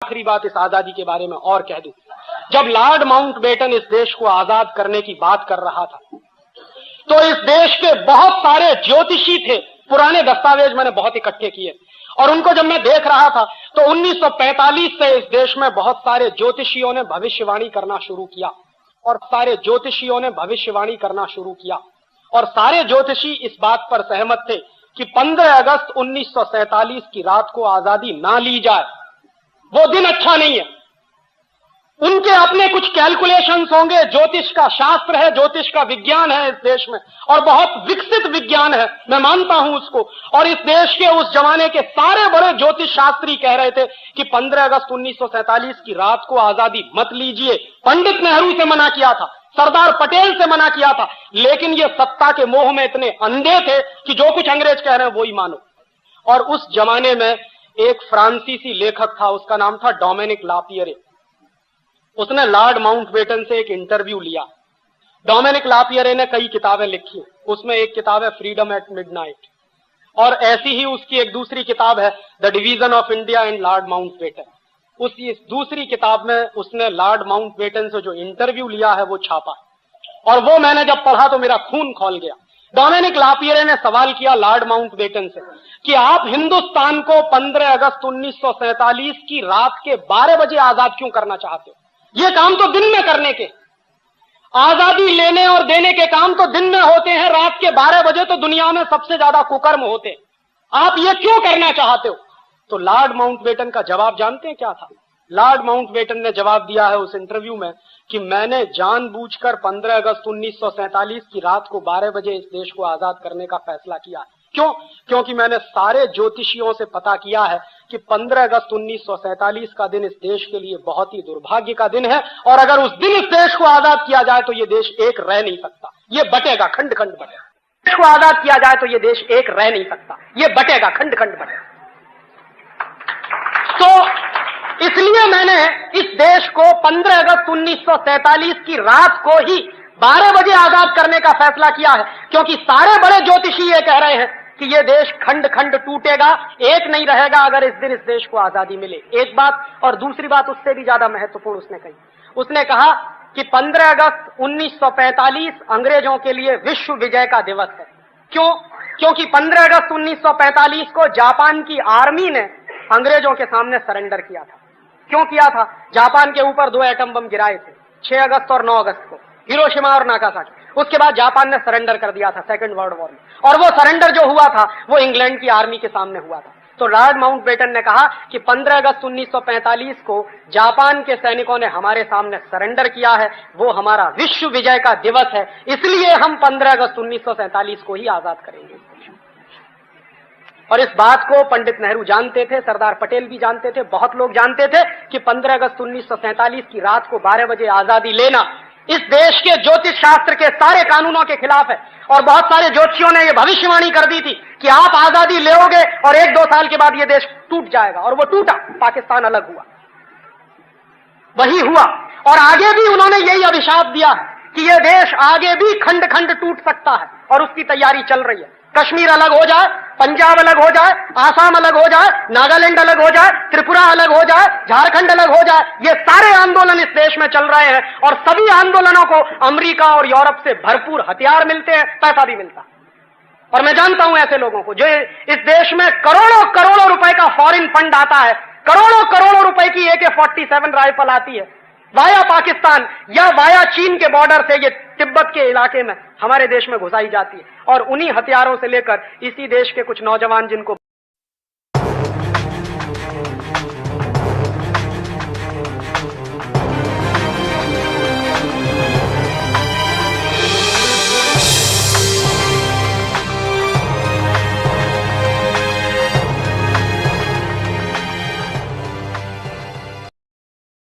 आखिरी बात इस आजादी के बारे में और कह दूं। जब लॉर्ड माउंटबेटन इस देश को आजाद करने की बात कर रहा था तो इस देश के बहुत सारे ज्योतिषी थे, पुराने दस्तावेज मैंने बहुत इकट्ठे किए और उनको जब मैं देख रहा था तो 1945 से इस देश में बहुत सारे ज्योतिषियों ने भविष्यवाणी करना शुरू किया और सारे ज्योतिषी इस बात पर सहमत थे कि 15 अगस्त 1947 की रात को आजादी ना ली जाए, वो दिन अच्छा नहीं है। उनके अपने कुछ कैलकुलेशंस होंगे, ज्योतिष का शास्त्र है, ज्योतिष का विज्ञान है इस देश में और बहुत विकसित विज्ञान है, मैं मानता हूं उसको। और इस देश के उस जमाने के सारे बड़े ज्योतिष शास्त्री कह रहे थे कि 15 अगस्त 1947 की रात को आजादी मत लीजिए। पंडित नेहरू से मना किया था, सरदार पटेल से मना किया था, लेकिन ये सत्ता के मोह में इतने अंधे थे कि जो कुछ अंग्रेज कह रहे हैं वो ही मानो। और उस जमाने में एक फ्रांसीसी लेखक था, उसका नाम था डोमिनिक लापियरे। उसने लॉर्ड माउंटबेटन से एक इंटरव्यू लिया। डोमिनिक लापियरे ने कई किताबें लिखी, उसमें एक किताब है फ्रीडम एट मिडनाइट और ऐसी ही उसकी एक दूसरी किताब है the division of India and Lord Mountbatten. उसी दूसरी किताब में उसने लॉर्ड माउंटबेटन से जो इंटरव्यू लिया है वो छापा और वो मैंने जब पढ़ा तो मेरा खून खौल गया। डोमिनिक लापियरे ने सवाल किया लॉर्ड माउंटबेटन से कि आप हिंदुस्तान को 15 अगस्त 1947 की रात के 12 बजे आजाद क्यों करना चाहते हो? ये काम तो दिन में करने के, आजादी लेने और देने के काम तो दिन में होते हैं, रात के 12 बजे तो दुनिया में सबसे ज्यादा कुकर्म होते हैं, आप ये क्यों करना चाहते हो? तो लॉर्ड माउंटबेटन का जवाब जानते हैं क्या था? लॉर्ड माउंटबेटन ने जवाब दिया है उस इंटरव्यू में कि मैंने जानबूझकर 15 अगस्त 1947 की रात को 12 बजे इस देश को आजाद करने का फैसला किया। क्यों? क्योंकि मैंने सारे ज्योतिषियों से पता किया है कि 15 अगस्त 1947 का दिन इस देश के लिए बहुत ही दुर्भाग्य का दिन है और अगर उस दिन इस देश को आजाद किया जाए तो ये देश एक रह नहीं सकता, ये बटेगा, खंड खंड बटेगा। देश को आजाद किया जाए तो ये देश एक रह नहीं सकता, ये बटेगा, खंड खंड बटेगा। तो इसलिए मैंने इस देश को 15 अगस्त 1947 की रात को ही 12 बजे आजाद करने का फैसला किया है, क्योंकि सारे बड़े ज्योतिषी ये कह रहे हैं कि ये देश खंड खंड टूटेगा, एक नहीं रहेगा अगर इस दिन इस देश को आजादी मिले। एक बात, और दूसरी बात उससे भी ज्यादा महत्वपूर्ण उसने कही। उसने कहा कि 15 अगस्त 1945 अंग्रेजों के लिए विश्व विजय का दिवस है। क्यों? क्योंकि 15 अगस्त 1945 को जापान की आर्मी ने अंग्रेजों के सामने सरेंडर किया था। क्यों किया था? जापान के ऊपर 2 एटम बम गिराए थे 6 अगस्त और 9 अगस्त को, हिरोशिमा और नागासाकी। उसके बाद जापान ने सरेंडर कर दिया था सेकेंड वर्ल्ड वॉर में, और वो सरेंडर जो हुआ था वो इंग्लैंड की आर्मी के सामने हुआ था। तो लॉर्ड माउंटबेटन ने कहा कि 15 अगस्त 1945 को जापान के सैनिकों ने हमारे सामने सरेंडर किया है, वो हमारा विश्व विजय का दिवस है, इसलिए हम 15 अगस्त 1947 को ही आजाद करेंगे। और इस बात को पंडित नेहरू जानते थे, सरदार पटेल भी जानते थे, बहुत लोग जानते थे कि 15 अगस्त 1947 की रात को 12 बजे आजादी लेना इस देश के ज्योतिष शास्त्र के सारे कानूनों के खिलाफ है। और बहुत सारे ज्योतिषियों ने यह भविष्यवाणी कर दी थी कि आप आजादी लोगे और 1-2 साल के बाद यह देश टूट जाएगा, और वो टूटा, पाकिस्तान अलग हुआ, वही हुआ। और आगे भी उन्होंने यही अभिशाप दिया कि यह देश आगे भी खंड खंड टूट सकता है, और उसकी तैयारी चल रही है। कश्मीर अलग हो जाए, पंजाब अलग हो जाए, आसाम अलग हो जाए, नागालैंड अलग हो जाए, त्रिपुरा अलग हो जाए, झारखंड अलग हो जाए, ये सारे आंदोलन इस देश में चल रहे हैं। और सभी आंदोलनों को अमेरिका और यूरोप से भरपूर हथियार मिलते हैं, पैसा भी मिलता है। और मैं जानता हूं ऐसे लोगों को जो इस देश में करोड़ों करोड़ों रुपए का फॉरेन फंड आता है, करोड़ों करोड़ों रुपए की AK-47 राइफल आती है वाया पाकिस्तान या वाया चीन के बॉर्डर से, ये तिब्बत के इलाके में हमारे देश में घुसाई जाती है, और उन्हीं हथियारों से लेकर इसी देश के कुछ नौजवान जिनको